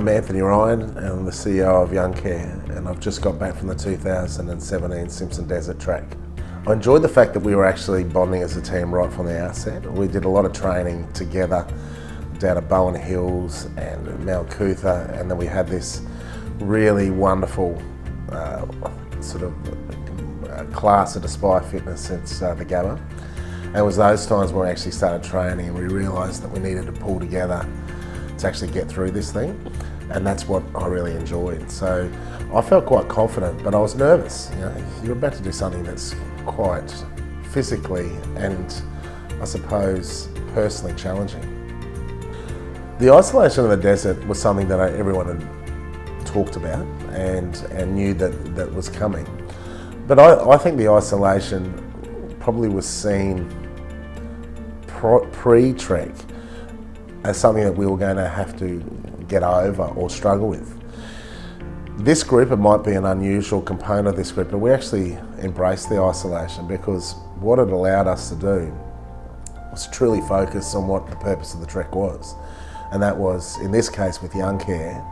I'm Anthony Ryan and I'm the CEO of Youngcare, and I've just got back from the 2017 Simpson Desert Track. I enjoyed the fact that we were actually bonding as a team right from the outset. We did a lot of training together down at Bowen Hills and Mount Cootha, and then we had this really wonderful class at Aspire Fitness since the Gabba. And it was those times where we actually started training and we realised that we needed to pull together to actually get through this thing, and that's what I really enjoyed. So I felt quite confident, but I was nervous. You know, you're about to do something that's quite physically and I suppose personally challenging. The isolation of the desert was something that everyone had talked about and knew that was coming. But I think the isolation probably was seen pre-trek as something that we were going to have to get over or struggle with. This group, it might be an unusual component of this group, but we actually embraced the isolation because what it allowed us to do was truly focus on what the purpose of the trek was. And that was, in this case with Youngcare,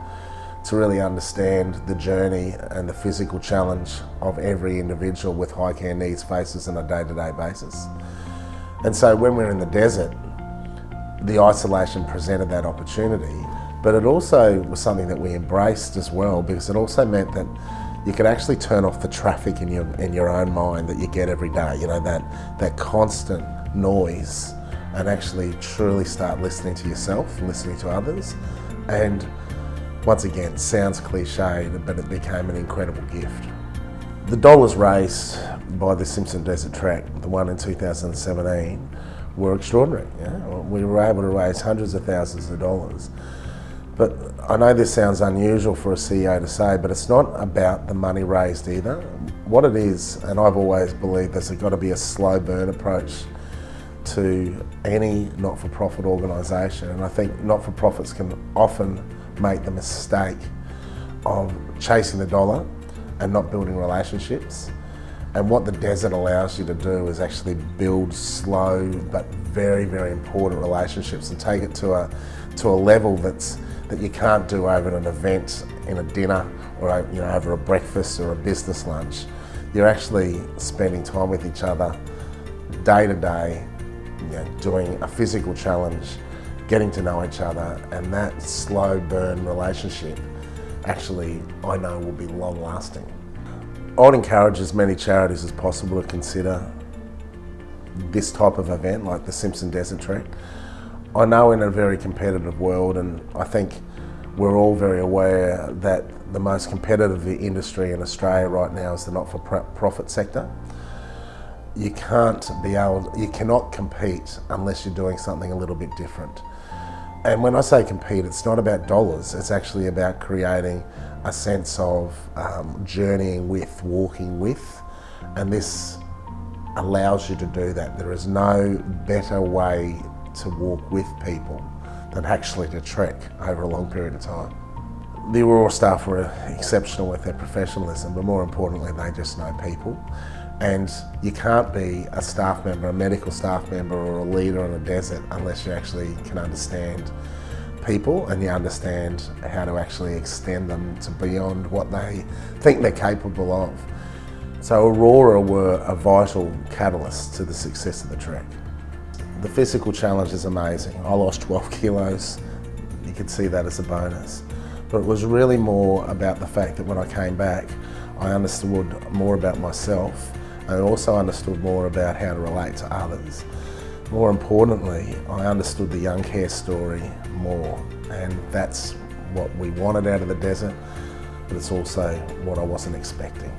to really understand the journey and the physical challenge of every individual with high care needs faces on a day-to-day basis. And so when we're in the desert, the isolation presented that opportunity, but it also was something that we embraced as well, because it also meant that you could actually turn off the traffic in your own mind that you get every day, you know, that constant noise, and actually truly start listening to yourself, listening to others. And once again, sounds cliched, but it became an incredible gift. The dollars raised by the Simpson Desert Track, the one in 2017, were extraordinary. Yeah? We were able to raise hundreds of thousands of dollars. But I know this sounds unusual for a CEO to say, but it's not about the money raised either. What it is, and I've always believed there's got to be a slow burn approach to any not-for-profit organisation, and I think not-for-profits can often make the mistake of chasing the dollar and not building relationships. And what the desert allows you to do is actually build slow but very, very important relationships and take it to a level that you can't do over at an event, in a dinner, or over a breakfast or a business lunch. You're actually spending time with each other day to day, doing a physical challenge, getting to know each other, and that slow burn relationship actually, I know, will be long lasting. I'd encourage as many charities as possible to consider this type of event like the Simpson Desert Trek. I know in a very competitive world, and I think we're all very aware that the most competitive industry in Australia right now is the not-for-profit sector. You cannot compete unless you're doing something a little bit different. And when I say compete, it's not about dollars, it's actually about creating a sense of journeying with, walking with, and this allows you to do that. There is no better way to walk with people than actually to trek over a long period of time. The Aurora staff were exceptional with their professionalism, but more importantly, they just know people. And you can't be a staff member, a medical staff member or a leader in a desert unless you actually can understand people and you understand how to actually extend them to beyond what they think they're capable of. So Aurora were a vital catalyst to the success of the trek. The physical challenge is amazing. I lost 12 kilos. You could see that as a bonus. But it was really more about the fact that when I came back, I understood more about myself and also understood more about how to relate to others. More importantly, I understood the Youngcare story more, and that's what we wanted out of the desert, but it's also what I wasn't expecting.